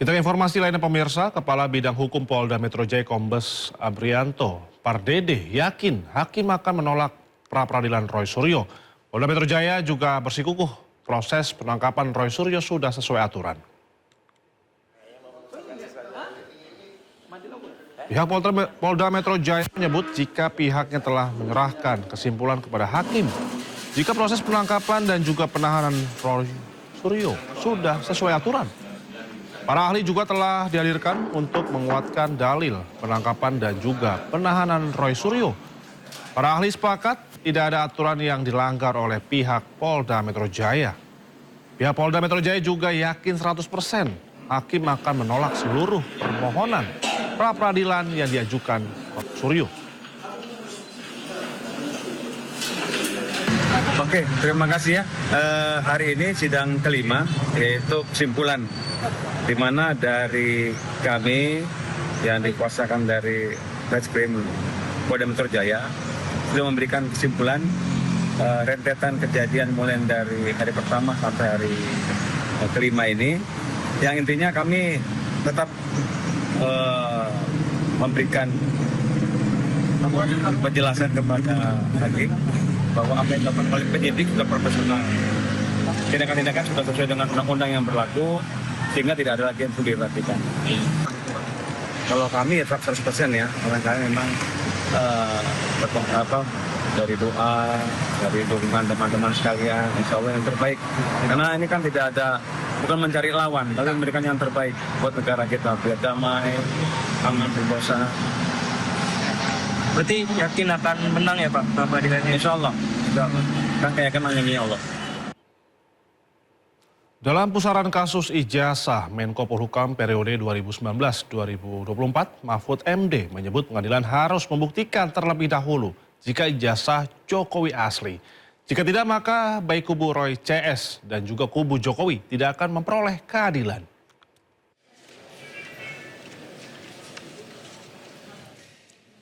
Kita ke informasi lainnya pemirsa, Kepala Bidang Hukum Polda Metro Jaya Kombes Abrianto Pardede yakin hakim akan menolak pra-peradilan Roy Suryo. Polda Metro Jaya juga bersikukuh proses penangkapan Roy Suryo sudah sesuai aturan. Pihak Polda Metro Jaya menyebut jika pihaknya telah menyerahkan kesimpulan kepada hakim jika proses penangkapan dan juga penahanan Roy Suryo sudah sesuai aturan. Para ahli juga telah dihadirkan untuk menguatkan dalil penangkapan dan juga penahanan Roy Suryo. Para ahli sepakat tidak ada aturan yang dilanggar oleh pihak Polda Metro Jaya. Pihak Polda Metro Jaya juga yakin 100% hakim akan menolak seluruh permohonan pra-peradilan yang diajukan Roy Suryo. Oke, terima kasih ya. Hari ini sidang kelima, yaitu kesimpulan, di mana dari kami yang dikuasakan dari Reskrim Polda Metro Jaya sudah memberikan kesimpulan rentetan kejadian mulai dari hari pertama sampai hari kelima ini, yang intinya kami tetap memberikan penjelasan kepada hakim bahwa apa yang dilakukan oleh penyidik sudah profesional. Tindakan-tindakan sudah sesuai dengan undang-undang yang berlaku, sehingga tidak ada lagi yang perlu diperhatikan. Kalau kami ya 100% ya, barangkali memang dari doa, dari dukungan teman-teman sekalian, insya Allah yang terbaik. Karena ini kan tidak ada, bukan mencari lawan, tapi memberikan yang terbaik buat negara kita, biar damai, aman, sentosa. Berarti yakin akan menang ya Pak pra-peradilannya? Insya Allah, kan keyakinan yang Allah. Dalam pusaran kasus ijazah Menko Polhukam periode 2019-2024, Mahfud MD menyebut pengadilan harus membuktikan terlebih dahulu jika ijazah Jokowi asli. Jika tidak, maka baik kubu Roy CS dan juga kubu Jokowi tidak akan memperoleh keadilan.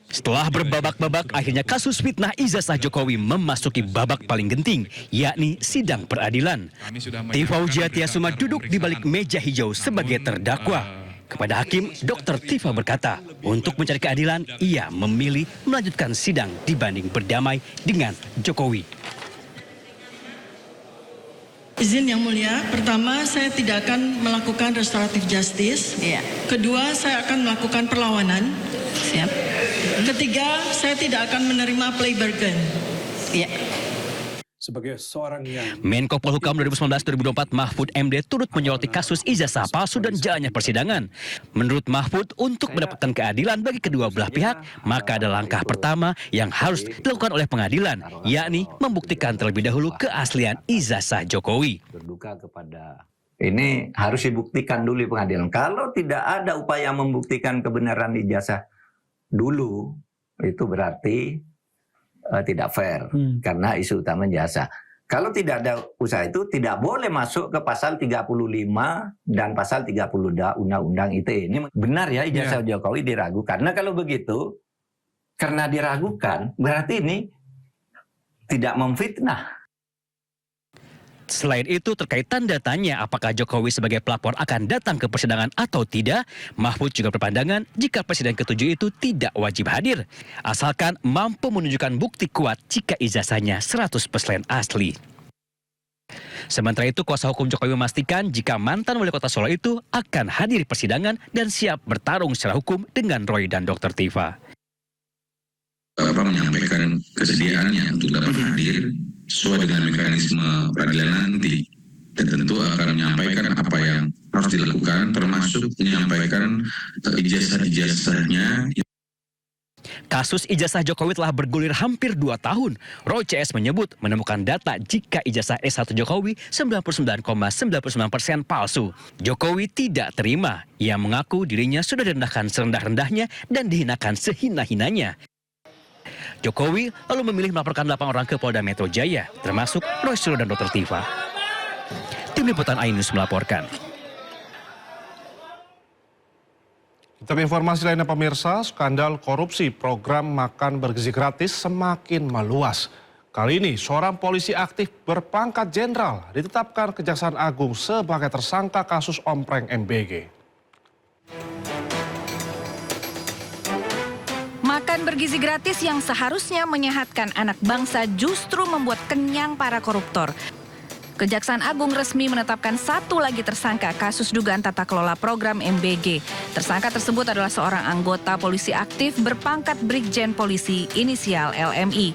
Setelah berbabak-babak, akhirnya kasus fitnah ijazah Jokowi memasuki babak paling genting, yakni sidang peradilan. Tifaujia Tiasuma duduk di balik meja hijau sebagai terdakwa. Kepada hakim, Dr. Tifa berkata, untuk mencari keadilan, ia memilih melanjutkan sidang dibanding berdamai dengan Jokowi. Izin yang mulia, pertama saya tidak akan melakukan restoratif justice. Iya. Kedua, saya akan melakukan perlawanan. Siap. Ketiga, saya tidak akan menerima plea bargain. Iya. Sebagai seorang yang Menko Polhukam 2019-2024 Mahfud MD turut menyoroti kasus ijazah palsu dan jalannya persidangan. Menurut Mahfud, untuk mendapatkan keadilan bagi kedua belah pihak, maka ada langkah pertama yang harus dilakukan oleh pengadilan, yakni membuktikan terlebih dahulu keaslian ijazah Jokowi. Berduka kepada ini harus dibuktikan dulu di pengadilan. Kalau tidak ada upaya membuktikan kebenaran ijazah dulu, itu berarti tidak fair karena isu utama jasa. Kalau tidak ada usaha itu tidak boleh masuk ke pasal 35 dan pasal 30 Undang-Undang ITE. Ini benar ya ijazah Jokowi diragukan. Karena kalau begitu, karena diragukan berarti ini tidak memfitnah. Selain itu, terkait tanda tanya apakah Jokowi sebagai pelapor akan datang ke persidangan atau tidak, Mahfud juga berpandangan jika presiden ketujuh itu tidak wajib hadir, asalkan mampu menunjukkan bukti kuat jika ijazahnya 100% asli. Sementara itu, kuasa hukum Jokowi memastikan jika mantan wali kota Solo itu akan hadir persidangan dan siap bertarung secara hukum dengan Roy dan Dr. Tifa. Menyampaikan kesediaannya untuk dapat hadir sesuai dengan mekanisme peradilan nanti, dan tentu akan menyampaikan apa yang harus dilakukan, termasuk menyampaikan ijazah-ijazahnya. Kasus ijazah Jokowi telah bergulir hampir 2 tahun. Roy CS menyebut menemukan data jika ijazah S1 Jokowi 99,99% palsu. Jokowi tidak terima. Ia mengaku dirinya sudah direndahkan serendah-rendahnya dan dihinakan sehina-hinanya. Jokowi lalu memilih melaporkan 8 orang ke Polda Metro Jaya, termasuk Roy Suryo dan Dr. Tifa. Tim Liputan iNews melaporkan. Kita ke informasi lainnya pemirsa, skandal korupsi program makan bergizi gratis semakin meluas. Kali ini seorang polisi aktif berpangkat jenderal ditetapkan Kejaksaan Agung sebagai tersangka kasus ompreng MBG. bergizi gratis yang seharusnya menyehatkan anak bangsa justru membuat kenyang para koruptor. Kejaksaan Agung resmi menetapkan satu lagi tersangka kasus dugaan tata kelola program MBG. Tersangka tersebut adalah seorang anggota polisi aktif berpangkat Brigjen Polisi inisial LMI.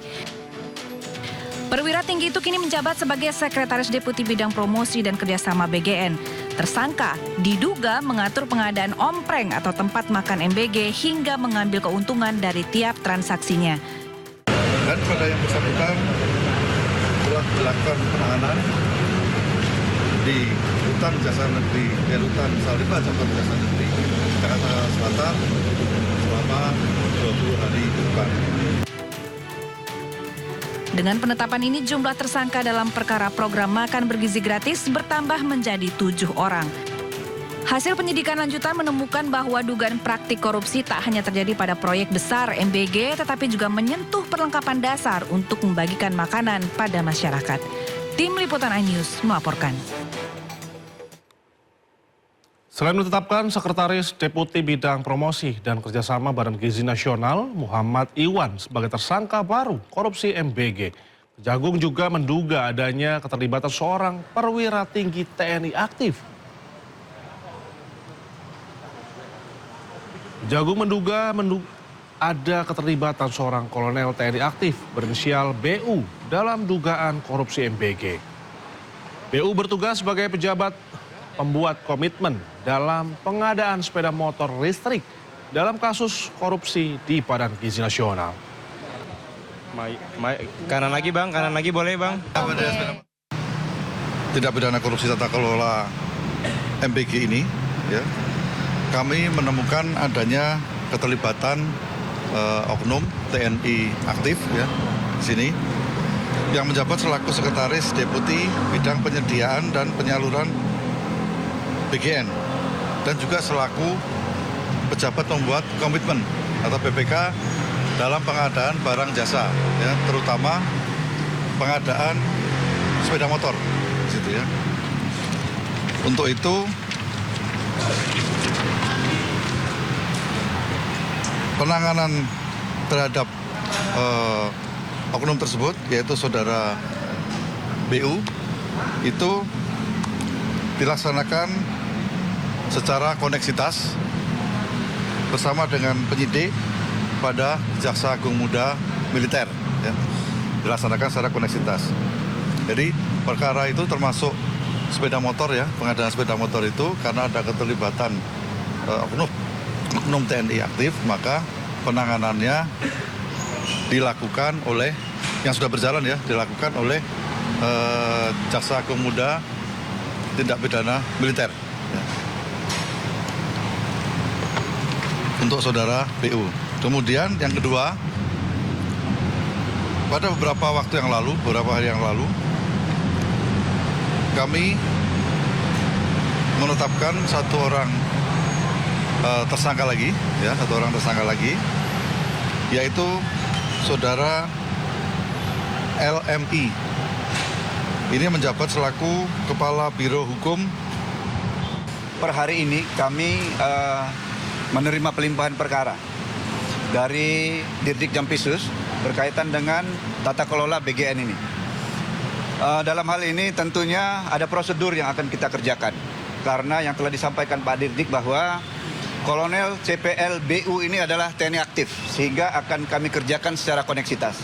Perwira tinggi itu kini menjabat sebagai Sekretaris Deputi Bidang Promosi dan Kerjasama BGN. Tersangka diduga mengatur pengadaan ompreng atau tempat makan MBG hingga mengambil keuntungan dari tiap transaksinya. Dan pada yang bersangkutan telah dilakukan penahanan di Rutan Jasa Negeri, Rutan Salemba Cabang Jasa Negeri, Jakarta Selatan selama 20 hari ke depan. Dengan penetapan ini, jumlah tersangka dalam perkara program makan bergizi gratis bertambah menjadi 7 orang. Hasil penyidikan lanjutan menemukan bahwa dugaan praktik korupsi tak hanya terjadi pada proyek besar MBG, tetapi juga menyentuh perlengkapan dasar untuk membagikan makanan pada masyarakat. Tim Liputan iNews melaporkan. Selain menetapkan Sekretaris Deputi Bidang Promosi dan Kerjasama Badan Gizi Nasional Muhammad Iwan sebagai tersangka baru korupsi MBG, Kejagung juga menduga adanya keterlibatan seorang perwira tinggi TNI aktif. Kejagung menduga ada keterlibatan seorang kolonel TNI aktif berinisial BU dalam dugaan korupsi MBG. BU bertugas sebagai pejabat pembuat komitmen dalam pengadaan sepeda motor listrik dalam kasus korupsi di Badan Gizi Nasional. Kanan lagi bang, kanan lagi boleh bang. Tidak pidana korupsi tata kelola MBG ini, ya, kami menemukan adanya keterlibatan oknum TNI aktif, ya, di sini yang menjabat selaku Sekretaris Deputi Bidang Penyediaan dan Penyaluran BGN dan juga selaku pejabat pembuat komitmen atau PPK dalam pengadaan barang jasa, ya, terutama pengadaan sepeda motor, gitu ya. Untuk itu penanganan terhadap oknum tersebut, yaitu saudara BU, itu dilaksanakan secara koneksitas bersama dengan penyidik pada Jaksa Agung Muda Militer, ya. Dilaksanakan secara koneksitas. Jadi perkara itu termasuk sepeda motor, ya, pengadaan sepeda motor itu karena ada keterlibatan oknum TNI aktif, maka penanganannya dilakukan oleh yang sudah berjalan, ya, dilakukan oleh Jaksa Agung Muda Tindak Pidana Militer, ya, untuk saudara BU. Kemudian yang kedua, pada beberapa waktu yang lalu, beberapa hari yang lalu, kami menetapkan satu orang tersangka lagi, ya, satu orang tersangka lagi, yaitu saudara LMI. Ini menjabat selaku Kepala Biro Hukum. Per hari ini kami menerima pelimpahan perkara dari Dirdik Jampisus berkaitan dengan tata kelola BGN ini. Dalam hal ini tentunya ada prosedur yang akan kita kerjakan. Karena yang telah disampaikan Pak Dirdik bahwa Kolonel CPL BU ini adalah TNI aktif, sehingga akan kami kerjakan secara koneksitas.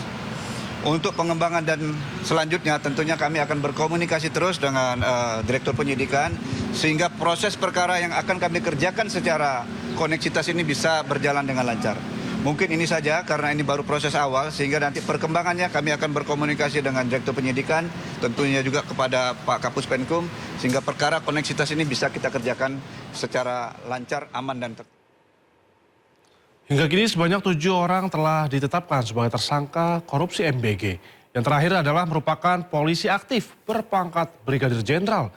Untuk pengembangan dan selanjutnya tentunya kami akan berkomunikasi terus dengan Direktur Penyidikan, sehingga proses perkara yang akan kami kerjakan secara koneksitas ini bisa berjalan dengan lancar. Mungkin ini saja karena ini baru proses awal, sehingga nanti perkembangannya kami akan berkomunikasi dengan Direktur Penyidikan, tentunya juga kepada Pak Kapus Penkum, sehingga perkara koneksitas ini bisa kita kerjakan secara lancar, aman, dan Hingga kini sebanyak 7 orang telah ditetapkan sebagai tersangka korupsi MBG. Yang terakhir adalah merupakan polisi aktif berpangkat Brigadir Jenderal.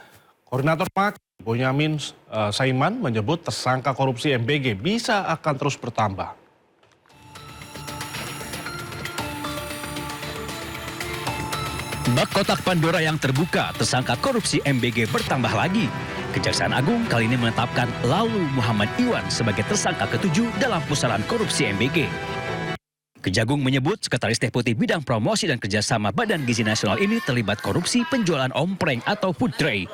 Koordinator MAK Bonyamin Saiman menyebut tersangka korupsi MBG bisa akan terus bertambah. Bak kotak Pandora yang terbuka, tersangka korupsi MBG bertambah lagi. Kejaksaan Agung kali ini menetapkan Lalu Muhammad Iwan sebagai tersangka ke-7 dalam pusaran korupsi MBG. Kejagung menyebut Sekretaris Deputi Bidang Promosi dan Kerjasama Badan Gizi Nasional ini terlibat korupsi penjualan ompreng atau food tray.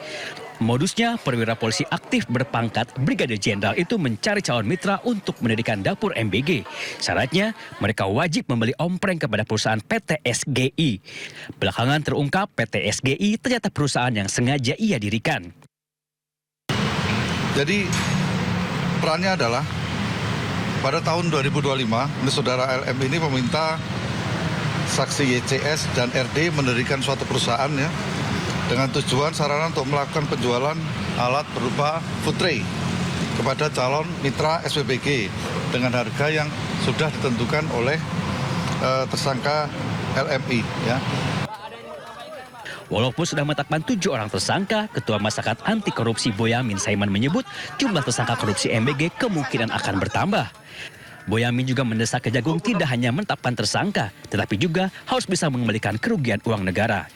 Modusnya, perwira polisi aktif berpangkat Brigadir Jenderal itu mencari calon mitra untuk mendirikan dapur MBG. Syaratnya, mereka wajib membeli ompreng kepada perusahaan PT SGI. Belakangan terungkap PT SGI ternyata perusahaan yang sengaja ia dirikan. Jadi perannya adalah pada tahun 2025, saudara LM ini meminta saksi YCS dan RD mendirikan suatu perusahaan ya, dengan tujuan sarana untuk melakukan penjualan alat berupa food tray kepada calon mitra SPBG dengan harga yang sudah ditentukan oleh tersangka LMI ya. Walaupun sudah menetapkan 7 orang tersangka, Ketua Masyarakat Anti Korupsi Boyamin Saiman menyebut jumlah tersangka korupsi MBG kemungkinan akan bertambah. Boyamin juga mendesak Kejagung tidak hanya menetapkan tersangka, tetapi juga harus bisa mengembalikan kerugian uang negara.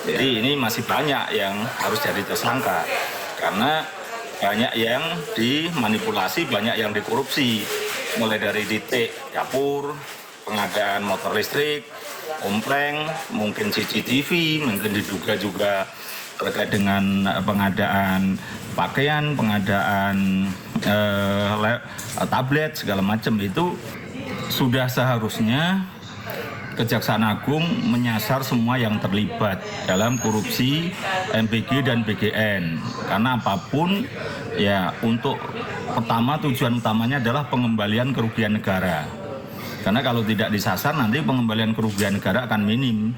Jadi ini masih banyak yang harus jadi tersangka karena banyak yang dimanipulasi, banyak yang dikorupsi, mulai dari titik dapur, pengadaan motor listrik, ompreng, mungkin CCTV, mungkin diduga juga terkait dengan pengadaan pakaian, pengadaan tablet segala macam. Itu sudah seharusnya Kejaksaan Agung menyasar semua yang terlibat dalam korupsi MBG dan BGN. Karena apapun ya, untuk pertama tujuan utamanya adalah pengembalian kerugian negara. Karena kalau tidak disasar nanti pengembalian kerugian negara akan minim.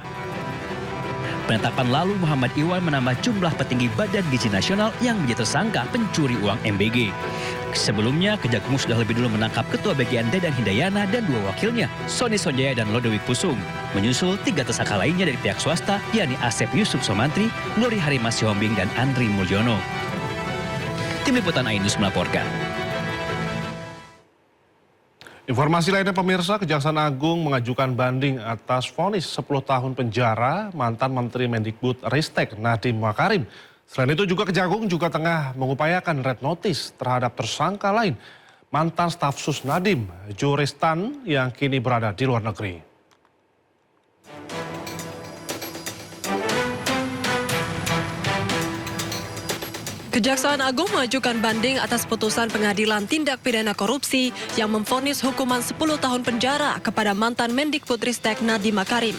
Penetapan lalu Muhammad Iwan menambah jumlah petinggi Badan Gizi Nasional yang menjadi tersangka pencuri uang MBG. Sebelumnya, Kejagung sudah lebih dulu menangkap Ketua BGN Dedan Hindayana dan 2 wakilnya, Sony Sonjaya dan Lodewijk Pusung. Menyusul 3 tersangka lainnya dari pihak swasta, yakni Asep Yusuf Somantri, Glory Harimas Sihombing, dan Andri Mulyono. Tim Liputan Ainus melaporkan. Informasi lainnya pemirsa, Kejaksaan Agung mengajukan banding atas vonis 10 tahun penjara mantan Menteri Mendikbud Ristek Nadiem Makarim. Selain itu juga Kejagung juga tengah mengupayakan red notice terhadap tersangka lain, mantan staf sus Nadiem, Juristan yang kini berada di luar negeri. Kejaksaan Agung mengajukan banding atas putusan Pengadilan Tindak Pidana Korupsi yang memvonis hukuman 10 tahun penjara kepada mantan Mendikbud Ristek Nadiem Makarim.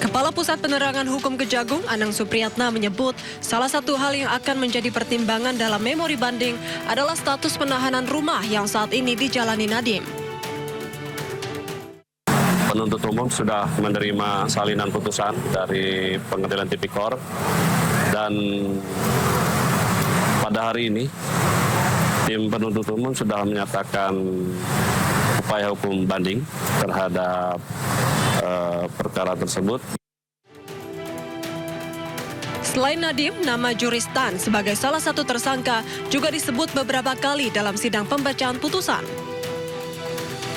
Kepala Pusat Penerangan Hukum Kejagung, Anang Supriyatna menyebut salah satu hal yang akan menjadi pertimbangan dalam memori banding adalah status penahanan rumah yang saat ini dijalani Nadiem. Penuntut umum sudah menerima salinan putusan dari Pengadilan Tipikor dan pada hari ini tim penuntut umum sudah menyatakan upaya hukum banding terhadap perkara tersebut. Selain Nadiem, nama Juristan sebagai salah satu tersangka juga disebut beberapa kali dalam sidang pembacaan putusan.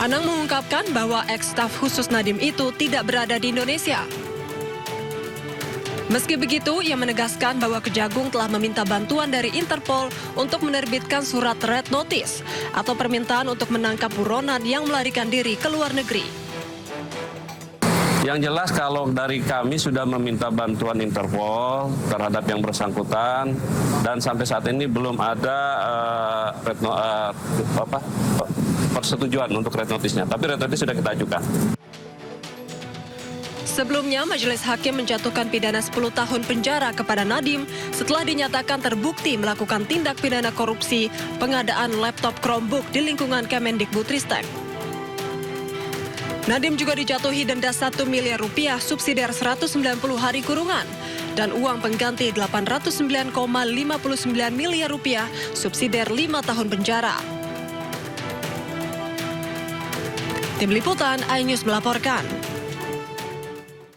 Anang mengungkapkan bahwa ex-staf khusus Nadiem itu tidak berada di Indonesia. Meski begitu, ia menegaskan bahwa Kejagung telah meminta bantuan dari Interpol untuk menerbitkan surat red notice atau permintaan untuk menangkap buronan yang melarikan diri ke luar negeri. Yang jelas kalau dari kami sudah meminta bantuan Interpol terhadap yang bersangkutan dan sampai saat ini belum ada persetujuan untuk red notice-nya. Tapi red notice sudah kita ajukan. Sebelumnya, Majelis Hakim menjatuhkan pidana 10 tahun penjara kepada Nadiem setelah dinyatakan terbukti melakukan tindak pidana korupsi pengadaan laptop Chromebook di lingkungan Kemendikbudristek. Nadiem juga dijatuhi denda 1 miliar rupiah subsidiar 190 hari kurungan dan uang pengganti 809,59 miliar rupiah subsidiar 5 tahun penjara. Tim Liputan Ainus melaporkan.